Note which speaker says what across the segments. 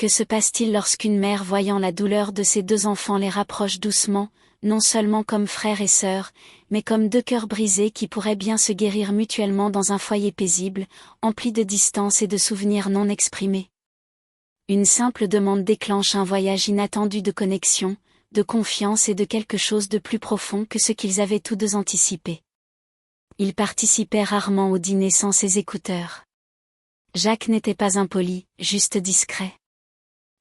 Speaker 1: Que se passe-t-il lorsqu'une mère voyant la douleur de ses deux enfants les rapproche doucement, non seulement comme frères et sœurs, mais comme deux cœurs brisés qui pourraient bien se guérir mutuellement dans un foyer paisible, empli de distance et de souvenirs non exprimés. Une simple demande déclenche un voyage inattendu de connexion, de confiance et de quelque chose de plus profond que ce qu'ils avaient tous deux anticipé. Ils participaient rarement au dîner sans ses écouteurs. Jacques n'était pas impoli, juste discret.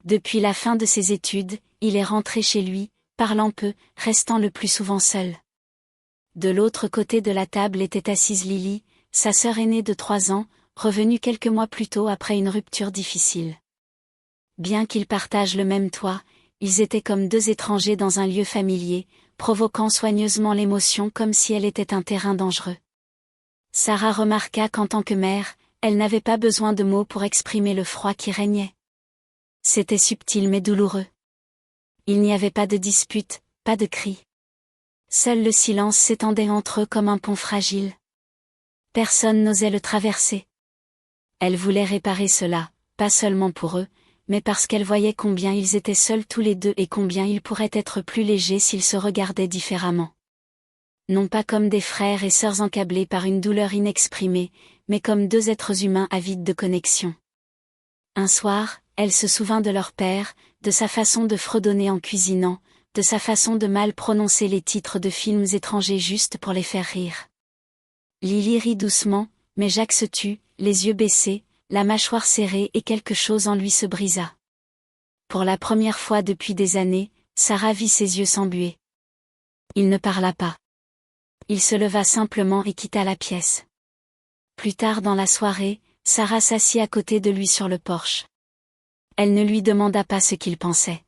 Speaker 1: Depuis la fin de ses études, il est rentré chez lui, parlant peu, restant le plus souvent seul. De l'autre côté de la table était assise Lily, sa sœur aînée de 3 ans, revenue quelques mois plus tôt après une rupture difficile. Bien qu'ils partagent le même toit, ils étaient comme deux étrangers dans un lieu familier, provoquant soigneusement l'émotion comme si elle était un terrain dangereux. Sarah remarqua qu'en tant que mère, elle n'avait pas besoin de mots pour exprimer le froid qui régnait. C'était subtil mais douloureux. Il n'y avait pas de dispute, pas de cris. Seul le silence s'étendait entre eux comme un pont fragile. Personne n'osait le traverser. Elle voulait réparer cela, pas seulement pour eux, mais parce qu'elle voyait combien ils étaient seuls tous les deux et combien ils pourraient être plus légers s'ils se regardaient différemment. Non pas comme des frères et sœurs encablés par une douleur inexprimée, mais comme deux êtres humains avides de connexion. Un soir, elle se souvint de leur père, de sa façon de fredonner en cuisinant, de sa façon de mal prononcer les titres de films étrangers juste pour les faire rire. Lily rit doucement, mais Jacques se tut, les yeux baissés, la mâchoire serrée et quelque chose en lui se brisa. Pour la première fois depuis des années, Sarah vit ses yeux s'embuer. Il ne parla pas. Il se leva simplement et quitta la pièce. Plus tard dans la soirée, Sarah s'assit à côté de lui sur le porche. Elle ne lui demanda pas ce qu'il pensait.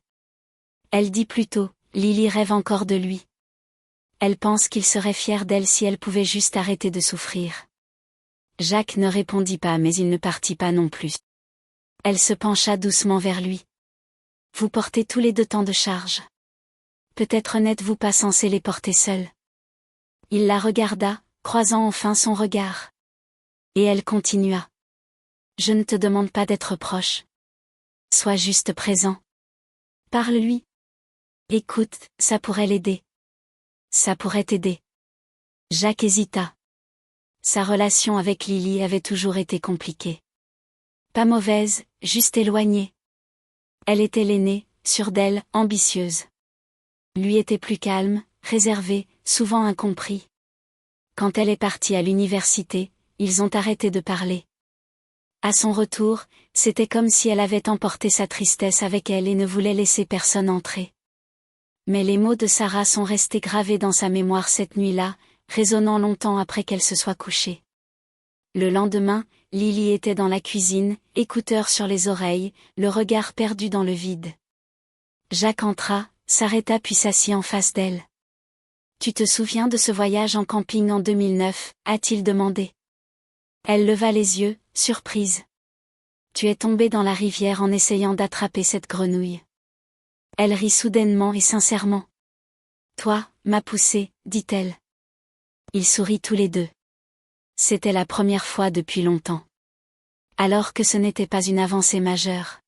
Speaker 1: Elle dit plutôt, Lily rêve encore de lui. Elle pense qu'il serait fier d'elle si elle pouvait juste arrêter de souffrir. Jacques ne répondit pas mais il ne partit pas non plus. Elle se pencha doucement vers lui. Vous portez tous les deux tant de charges. Peut-être n'êtes-vous pas censé les porter seuls. Il la regarda, croisant enfin son regard. Et elle continua. Je ne te demande pas d'être proche. Sois juste présent. Parle-lui. Écoute, ça pourrait l'aider. Ça pourrait t'aider. Jacques hésita. Sa relation avec Lily avait toujours été compliquée. Pas mauvaise, juste éloignée. Elle était l'aînée, sûre d'elle, ambitieuse. Lui était plus calme, réservé, souvent incompris. Quand elle est partie à l'université, ils ont arrêté de parler. À son retour, c'était comme si elle avait emporté sa tristesse avec elle et ne voulait laisser personne entrer. Mais les mots de Sarah sont restés gravés dans sa mémoire cette nuit-là, résonnant longtemps après qu'elle se soit couchée. Le lendemain, Lily était dans la cuisine, écouteurs sur les oreilles, le regard perdu dans le vide. Jacques entra, s'arrêta puis s'assit en face d'elle. « Tu te souviens de ce voyage en camping en 2009 » a-t-il demandé. Elle leva les yeux, surprise. « Tu es tombée dans la rivière en essayant d'attraper cette grenouille. » Elle rit soudainement et sincèrement. « Toi, m'as poussée, dit-elle. » Ils sourient tous les deux. C'était la première fois depuis longtemps. Alors que ce n'était pas une avancée majeure.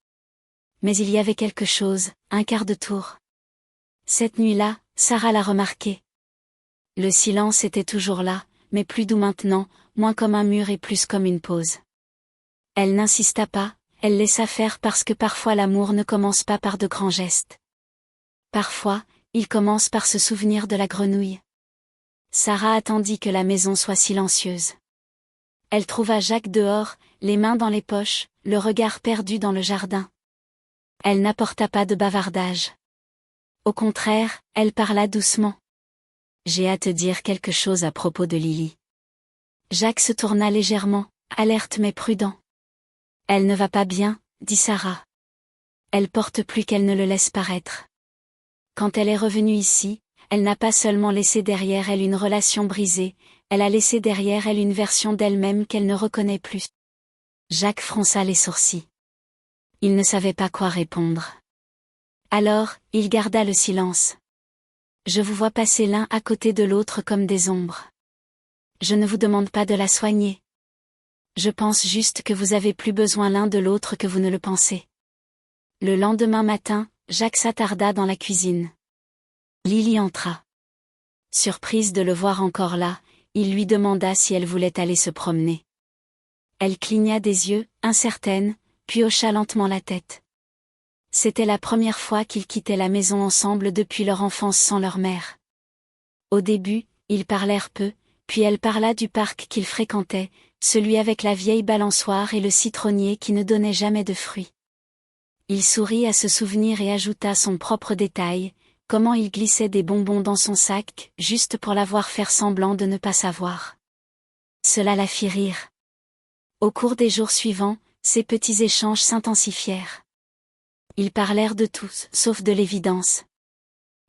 Speaker 1: Mais il y avait quelque chose, un quart de tour. Cette nuit-là, Sarah l'a remarqué. Le silence était toujours là, mais plus doux maintenant, moins comme un mur et plus comme une pause. Elle n'insista pas, elle laissa faire parce que parfois l'amour ne commence pas par de grands gestes. Parfois, il commence par se souvenir de la grenouille. Sarah attendit que la maison soit silencieuse. Elle trouva Jacques dehors, les mains dans les poches, le regard perdu dans le jardin. Elle n'apporta pas de bavardage. Au contraire, elle parla doucement. « J'ai à te dire quelque chose à propos de Lily. » Jacques se tourna légèrement, alerte mais prudent. « Elle ne va pas bien, » dit Sarah. « Elle porte plus qu'elle ne le laisse paraître. Quand elle est revenue ici, elle n'a pas seulement laissé derrière elle une relation brisée, elle a laissé derrière elle une version d'elle-même qu'elle ne reconnaît plus. » Jacques fronça les sourcils. Il ne savait pas quoi répondre. Alors, il garda le silence. « Je vous vois passer l'un à côté de l'autre comme des ombres. Je ne vous demande pas de la soigner. Je pense juste que vous avez plus besoin l'un de l'autre que vous ne le pensez. Le lendemain matin, Jacques s'attarda dans la cuisine. Lily entra. Surprise de le voir encore là, il lui demanda si elle voulait aller se promener. Elle cligna des yeux, incertaine, puis hocha lentement la tête. C'était la première fois qu'ils quittaient la maison ensemble depuis leur enfance sans leur mère. Au début, ils parlèrent peu, puis elle parla du parc qu'ils fréquentaient, celui avec la vieille balançoire et le citronnier qui ne donnait jamais de fruits. Il sourit à ce souvenir et ajouta son propre détail, comment il glissait des bonbons dans son sac, juste pour la voir faire semblant de ne pas savoir. Cela la fit rire. Au cours des jours suivants, ces petits échanges s'intensifièrent. Ils parlèrent de tout, sauf de l'évidence.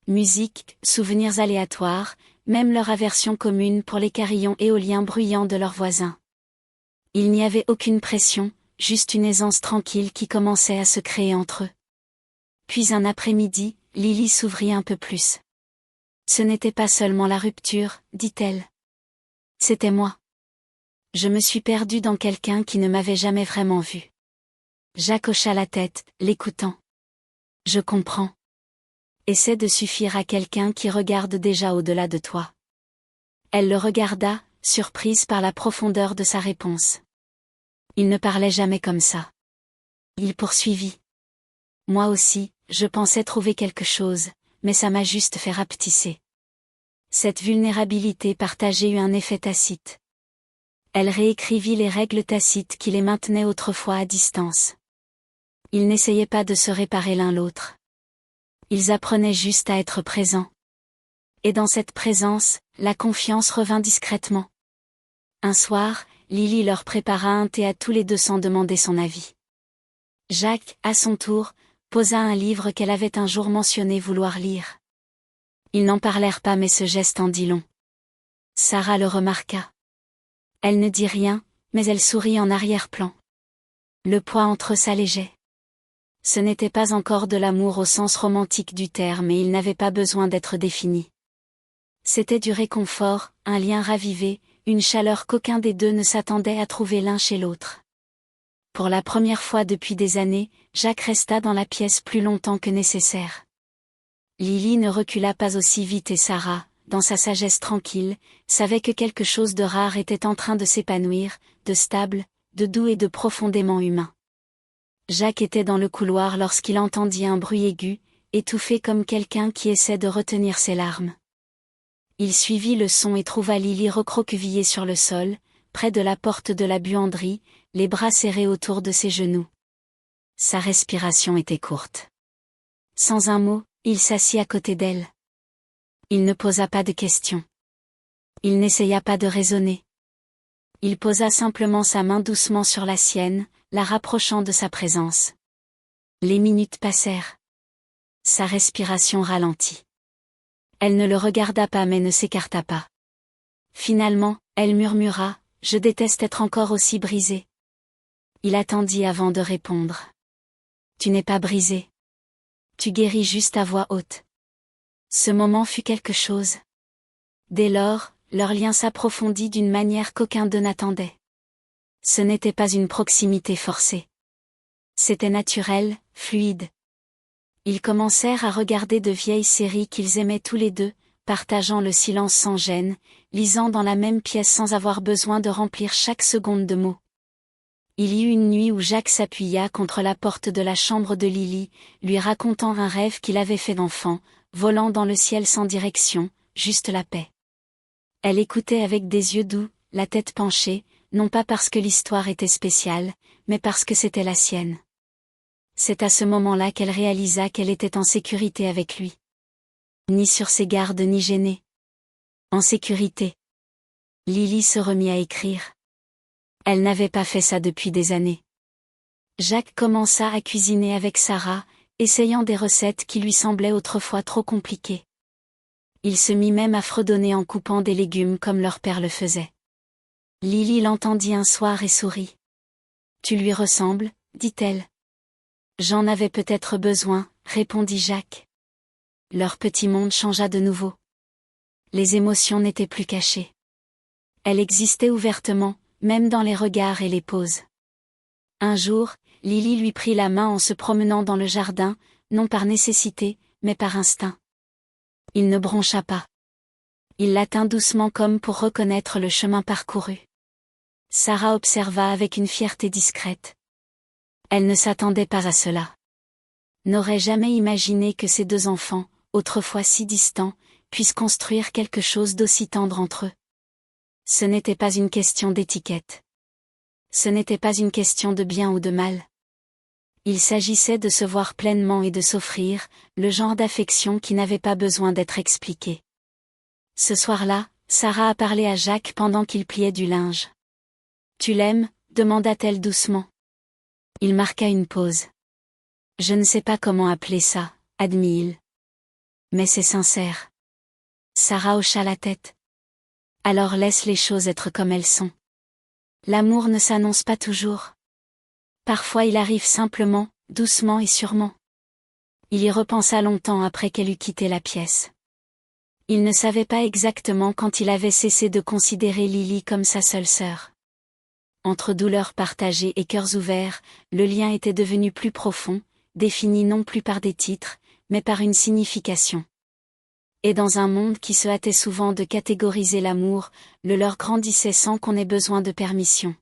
Speaker 1: Musique, souvenirs aléatoires, même leur aversion commune pour les carillons éoliens bruyants de leurs voisins. Il n'y avait aucune pression, juste une aisance tranquille qui commençait à se créer entre eux. Puis un après-midi, Lily s'ouvrit un peu plus. Ce n'était pas seulement la rupture, dit-elle. C'était moi. Je me suis perdue dans quelqu'un qui ne m'avait jamais vraiment vue. Jacques hocha la tête, l'écoutant. Je comprends. Essaie de suffire à quelqu'un qui regarde déjà au-delà de toi. Elle le regarda, surprise par la profondeur de sa réponse. Il ne parlait jamais comme ça. Il poursuivit. Moi aussi, je pensais trouver quelque chose, mais ça m'a juste fait rapetisser. Cette vulnérabilité partagée eut un effet tacite. Elle réécrivit les règles tacites qui les maintenaient autrefois à distance. Ils n'essayaient pas de se réparer l'un l'autre. Ils apprenaient juste à être présents. Et dans cette présence, la confiance revint discrètement. Un soir, Lily leur prépara un thé à tous les deux sans demander son avis. Jacques, à son tour, posa un livre qu'elle avait un jour mentionné vouloir lire. Ils n'en parlèrent pas mais ce geste en dit long. Sarah le remarqua. Elle ne dit rien, mais elle sourit en arrière-plan. Le poids entre eux s'allégeait. Ce n'était pas encore de l'amour au sens romantique du terme et il n'avait pas besoin d'être défini. C'était du réconfort, un lien ravivé, une chaleur qu'aucun des deux ne s'attendait à trouver l'un chez l'autre. Pour la première fois depuis des années, Jacques resta dans la pièce plus longtemps que nécessaire. Lily ne recula pas aussi vite et Sarah, dans sa sagesse tranquille, savait que quelque chose de rare était en train de s'épanouir, de stable, de doux et de profondément humain. Jacques était dans le couloir lorsqu'il entendit un bruit aigu, étouffé comme quelqu'un qui essaie de retenir ses larmes. Il suivit le son et trouva Lily recroquevillée sur le sol, près de la porte de la buanderie, les bras serrés autour de ses genoux. Sa respiration était courte. Sans un mot, il s'assit à côté d'elle. Il ne posa pas de questions. Il n'essaya pas de raisonner. Il posa simplement sa main doucement sur la sienne, la rapprochant de sa présence. Les minutes passèrent. Sa respiration ralentit. Elle ne le regarda pas mais ne s'écarta pas. Finalement, elle murmura, « Je déteste être encore aussi brisée. » Il attendit avant de répondre. « Tu n'es pas brisée. Tu guéris juste à voix haute. » Ce moment fut quelque chose. Dès lors, leur lien s'approfondit d'une manière qu'aucun d'eux n'attendait. Ce n'était pas une proximité forcée. C'était naturel, fluide. Ils commencèrent à regarder de vieilles séries qu'ils aimaient tous les deux, partageant le silence sans gêne, lisant dans la même pièce sans avoir besoin de remplir chaque seconde de mots. Il y eut une nuit où Jacques s'appuya contre la porte de la chambre de Lily, lui racontant un rêve qu'il avait fait d'enfant, volant dans le ciel sans direction, juste la paix. Elle écoutait avec des yeux doux, la tête penchée, non pas parce que l'histoire était spéciale, mais parce que c'était la sienne. C'est à ce moment-là qu'elle réalisa qu'elle était en sécurité avec lui. Ni sur ses gardes ni gênée. En sécurité. Lily se remit à écrire. Elle n'avait pas fait ça depuis des années. Jacques commença à cuisiner avec Sarah, essayant des recettes qui lui semblaient autrefois trop compliquées. Il se mit même à fredonner en coupant des légumes comme leur père le faisait. Lily l'entendit un soir et sourit. « Tu lui ressembles, dit-elle. »« J'en avais peut-être besoin, répondit Jacques. Leur petit monde changea de nouveau. Les émotions n'étaient plus cachées. Elles existaient ouvertement, même dans les regards et les pauses. Un jour, Lily lui prit la main en se promenant dans le jardin, non par nécessité, mais par instinct. Il ne broncha pas. Il la tint doucement comme pour reconnaître le chemin parcouru. Sarah observa avec une fierté discrète. Elle ne s'attendait pas à cela. N'aurait jamais imaginé que ces deux enfants, autrefois si distants, puissent construire quelque chose d'aussi tendre entre eux. Ce n'était pas une question d'étiquette. Ce n'était pas une question de bien ou de mal. Il s'agissait de se voir pleinement et de s'offrir, le genre d'affection qui n'avait pas besoin d'être expliqué. Ce soir-là, Sarah a parlé à Jacques pendant qu'il pliait du linge. « Tu l'aimes » demanda-t-elle doucement. Il marqua une pause. « Je ne sais pas comment appeler ça, » admit-il. « Mais c'est sincère. » Sarah hocha la tête. « Alors laisse les choses être comme elles sont. L'amour ne s'annonce pas toujours. Parfois il arrive simplement, doucement et sûrement. » Il y repensa longtemps après qu'elle eut quitté la pièce. Il ne savait pas exactement quand il avait cessé de considérer Lily comme sa seule sœur. Entre douleurs partagées et cœurs ouverts, le lien était devenu plus profond, défini non plus par des titres, mais par une signification. Et dans un monde qui se hâtait souvent de catégoriser l'amour, le leur grandissait sans qu'on ait besoin de permission.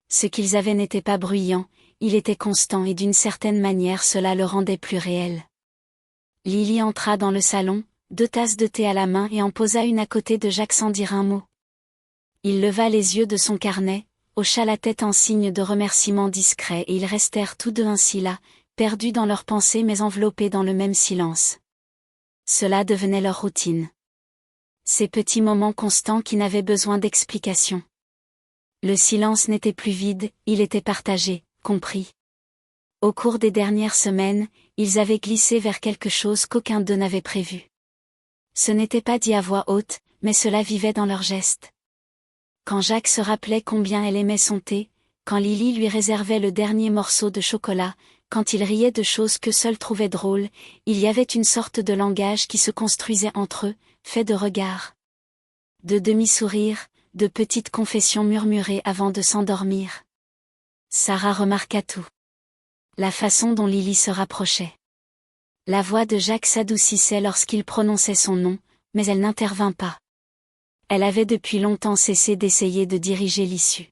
Speaker 1: Ce qu'ils avaient n'était pas bruyant, il était constant et d'une certaine manière cela le rendait plus réel. Lily entra dans le salon, 2 tasses de thé à la main et en posa une à côté de Jacques sans dire un mot. Il leva les yeux de son carnet, hocha la tête en signe de remerciement discret et ils restèrent tous deux ainsi là, perdus dans leurs pensées mais enveloppés dans le même silence. Cela devenait leur routine. Ces petits moments constants qui n'avaient besoin d'explication. Le silence n'était plus vide, il était partagé, compris. Au cours des dernières semaines, ils avaient glissé vers quelque chose qu'aucun d'eux n'avait prévu. Ce n'était pas dit à voix haute, mais cela vivait dans leurs gestes. Quand Jacques se rappelait combien elle aimait son thé, quand Lily lui réservait le dernier morceau de chocolat, quand il riait de choses que seuls trouvaient drôles, il y avait une sorte de langage qui se construisait entre eux, fait de regards, de demi-sourires, de petites confessions murmurées avant de s'endormir. Sarah remarqua tout. La façon dont Lily se rapprochait. La voix de Jacques s'adoucissait lorsqu'il prononçait son nom, mais elle n'intervint pas. Elle avait depuis longtemps cessé d'essayer de diriger l'issue.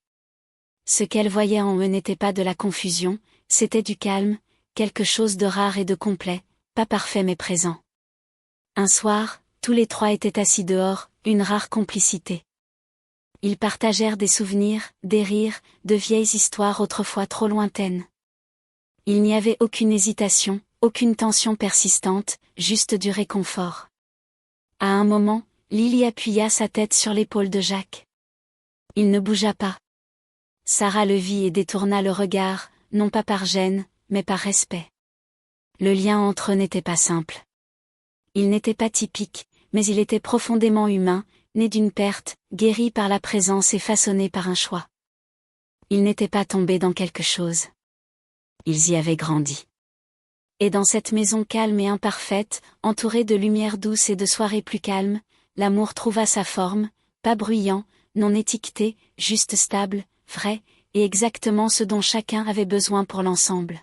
Speaker 1: Ce qu'elle voyait en eux n'était pas de la confusion, c'était du calme, quelque chose de rare et de complet, pas parfait mais présent. Un soir, tous les trois étaient assis dehors, une rare complicité. Ils partagèrent des souvenirs, des rires, de vieilles histoires autrefois trop lointaines. Il n'y avait aucune hésitation, aucune tension persistante, juste du réconfort. À un moment, Lily appuya sa tête sur l'épaule de Jacques. Il ne bougea pas. Sarah le vit et détourna le regard, non pas par gêne, mais par respect. Le lien entre eux n'était pas simple. Il n'était pas typique, mais il était profondément humain, né d'une perte, guéri par la présence et façonné par un choix. Ils n'étaient pas tombés dans quelque chose. Ils y avaient grandi. Et dans cette maison calme et imparfaite, entourée de lumière douce et de soirées plus calmes, l'amour trouva sa forme, pas bruyant, non étiqueté, juste stable, vrai, et exactement ce dont chacun avait besoin pour l'ensemble.